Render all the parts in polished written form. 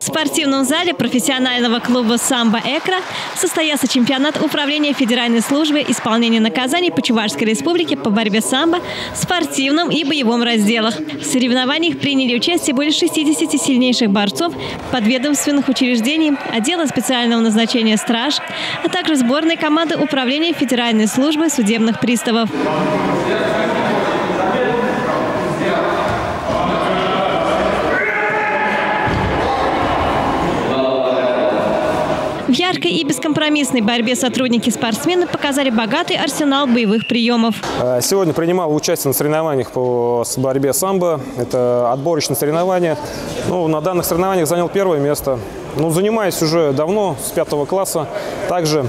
В спортивном зале профессионального клуба «Самбо Экра» состоялся чемпионат управления Федеральной службы исполнения наказаний по Чувашской республике по борьбе самбо в спортивном и боевом разделах. В соревнованиях приняли участие более 60 сильнейших борцов подведомственных учреждений, отдела специального назначения «Страж», а также сборной команды управления Федеральной службы судебных приставов. В яркой и бескомпромиссной борьбе сотрудники-спортсмены показали богатый арсенал боевых приемов. Сегодня принимал участие на соревнованиях по борьбе самбо. Это отборочные соревнования. На данных соревнованиях занял первое место. Занимаюсь уже давно, с 5 класса. Также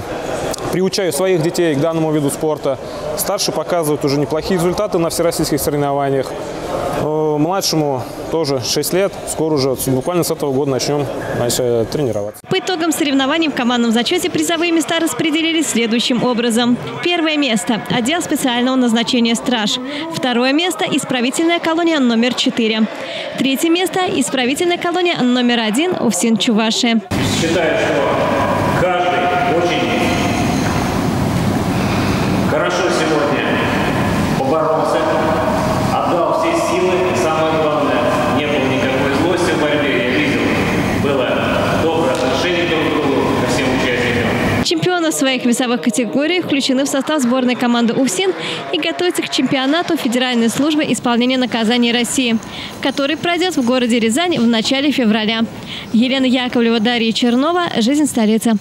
приучаю своих детей к данному виду спорта. Старший показывает уже неплохие результаты на всероссийских соревнованиях. Младшему тоже 6 лет. Скоро уже, буквально с этого года начнем тренироваться. По итогам соревнований в командном зачете призовые места распределились следующим образом. Первое место – отдел специального назначения «Страж». Второе место – исправительная колония номер 4. Третье место – исправительная колония номер 1 УФСИН Чувашия. Считаю, что каждый очень хорошо сегодня поборолся, отдал все силы. И самое главное, не было никакой злости в борьбе. Я видел, было доброе отношение друг к другу ко всем участникам. Чемпионы в своих весовых категориях включены в состав сборной команды УФСИН и готовятся к чемпионату Федеральной службы исполнения наказаний России, который пройдет в городе Рязань в начале февраля. Елена Яковлева, Дарья Чернова. Жизнь столицы.